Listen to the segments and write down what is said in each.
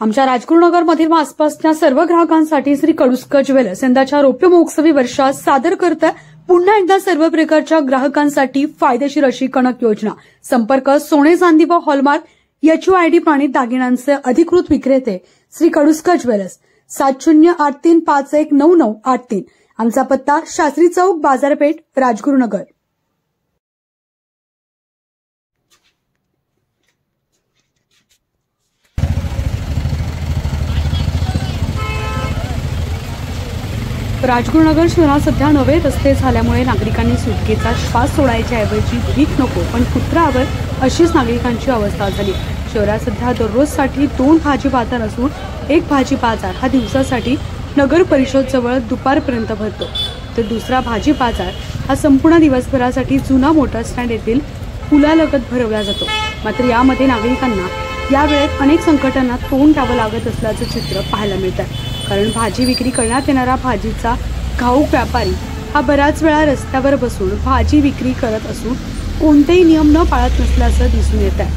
आमच्या राजगुरुनगरमधील व आसपासच्या सर्व ग्राहकांसाठी श्री कडुसकर ज्वेलर्स यंदाच्या रौप्य महोत्सवी वर्षात सादर करत पुन्हा एकदा सर्व प्रकारच्या ग्राहकांसाठी फायदेशीर अशी कणक योजना। संपर्क सोने चांदी व हॉलमार्क HUID प्रमाणित दागिन्यांचे अधिकृत विक्रेते श्री कडुसकर ज्वेलर्स 7083519983। आमचा पत्ता शास्त्री चौक बाजारपेठ राजगुरुनगर। राजगुरुनगर शहरात सध्या नवे रस्ते झाल्यामुळे नागरिकांनी सुटकेचा श्वास सोडायच्या ऐवजी भीक नको पण कुत्र्यावर अशीच नागरिकांची अवस्था झाली। शहरात सध्या दररोजसाठी 2 भाजी बाजार असून एक भाजी बाजार हा दिवसासाठी नगर परिषद जवळ दुपारपर्यंत भरतो, तर दुसरा भाजी बाजार हा संपूर्ण दिवसभरासाठी जुना मोटर स्टँड येथील पुलालगत भरवला जातो। मात्र यामध्ये नागरिकांना या वेळेत अनेक संकटांना तोंड द्यावं लागत असल्याचं चित्र पाहायला मिळतं। कारण भाजी विक्री करण्यात येणारा भाजीचा घाऊक व्यापारी हा बऱ्याच वेळा रस्त्यावर बसून भाजी विक्री करत असून कोणतेही नियम न पाळत नसल्याचं दिसून येत आहे।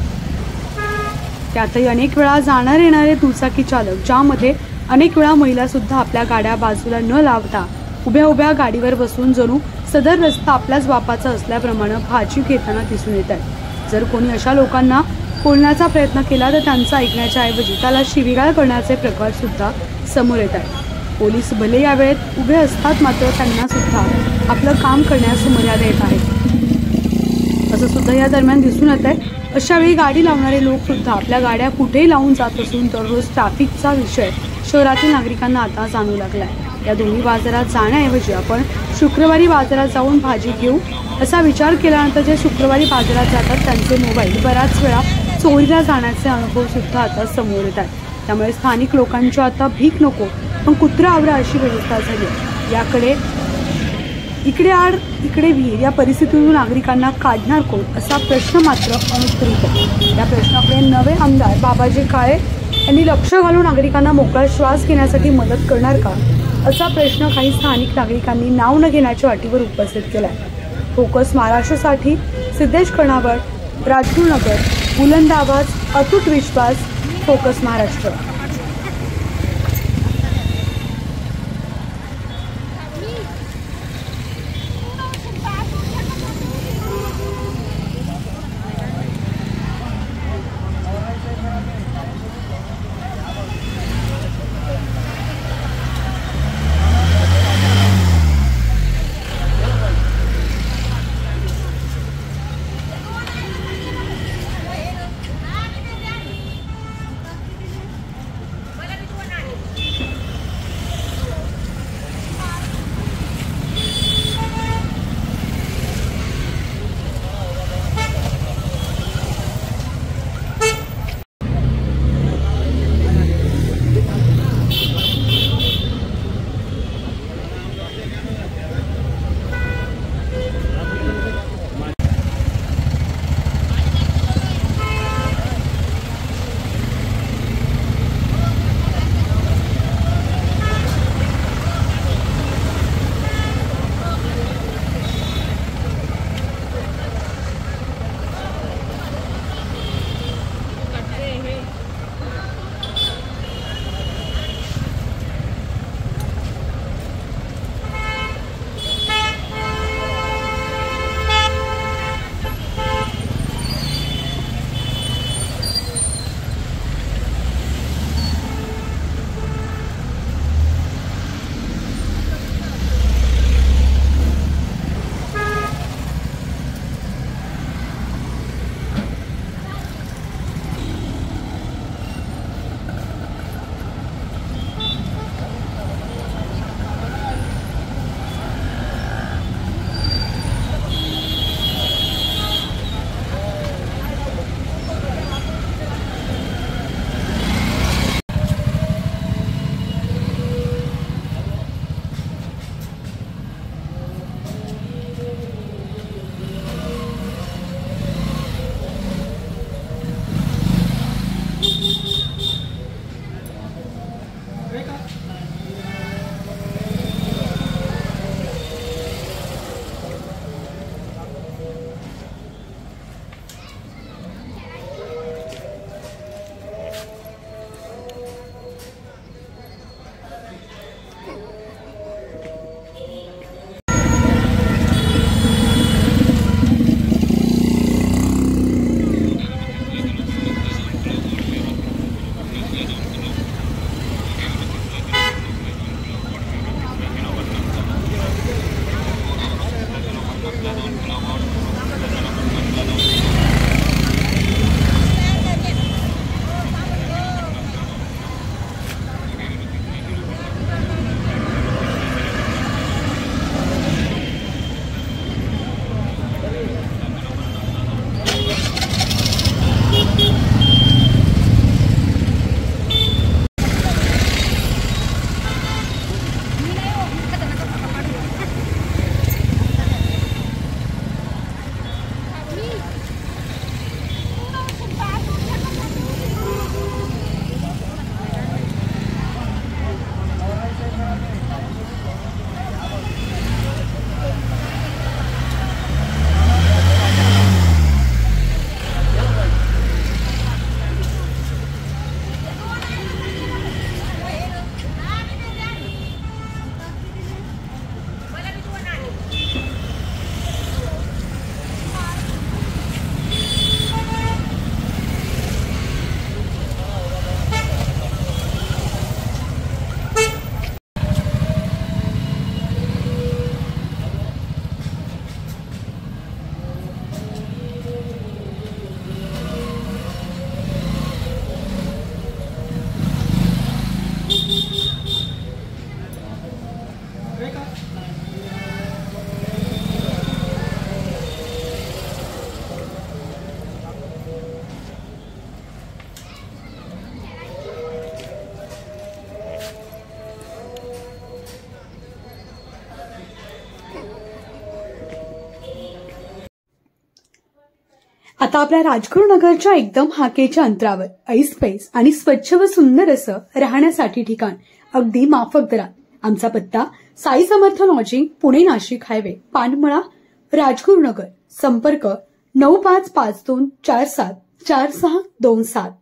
त्यातही अनेक वेळा जाणार येणारे दुचाकी चालक, ज्यामध्ये अनेक वेळा महिला सुद्धा आपल्या गाड्या बाजूला न लावता उभ्या उभ्या गाडीवर बसून जणू सदर रस्ता आपल्याच बापाचा असल्याप्रमाणे भाजी घेताना दिसून येत आहे। जर कोणी अशा लोकांना बोलण्याचा प्रयत्न केला तर त्यांचा ऐकण्याच्या ऐवजी त्याला शिवीगाळ करण्याचे प्रकार सुद्धा समोर येत आहेत। पोलीस भले या वेळेत उभे असतात, मात्र त्यांना सुद्धा आपलं काम करण्यास मर्यादा येत आहे असं सुद्धा या दरम्यान दिसून येत आहे। अशा वेळी गाडी लावणारे लोक सुद्धा आपल्या गाड्या कुठेही लावून जात असून दररोज ट्रॅफिकचा विषय शहरातील नागरिकांना आता जाणवू लागलाय। या दोन्ही बाजारात जाण्याऐवजी आपण शुक्रवारी बाजारात जाऊन भाजी घेऊ असा विचार केल्यानंतर जे शुक्रवारी बाजारात जातात त्यांचे मोबाईल बऱ्याच वेळा चोरीला जाण्याचे अनुभव सुद्धा आता समोर येत आहेत। त्यामुळे स्थानिक लोकांची आता भीक नको पण कुत्रा आवरा अशी व्यवस्था झाली। याकडे इकडे आड इकडे विहीर या परिस्थितीतून नागरिकांना काढणार कोण असा प्रश्न मात्र अनुत्तरित आहे। या प्रश्नाकडे नवे आमदार बाबाजी काळे यांनी लक्ष घालून नागरिकांना मोकळा श्वास घेण्यासाठी मदत करणार का असा प्रश्न काही स्थानिक नागरिकांनी नाव न घेण्याच्या अटीवर उपस्थित केलाय। फोकस महाराष्ट्रासाठी सिद्धेश कर्णावळ, राजगुरुनगर। बुलंद आवाज, अतूट विश्वास, फोकस महाराष्ट्र। आता आपल्या राजगुरुनगरच्या एकदम हाकेच्या अंतरावर ऐसपैस आणि स्वच्छ व सुंदर असं राहण्यासाठी ठिकाण, अगदी माफक दरात. आमचा पत्ता साई समर्थ लॉजिंग, पुणे नाशिक हायवे, पानमळा, राजगुरुनगर. संपर्क 9552474627.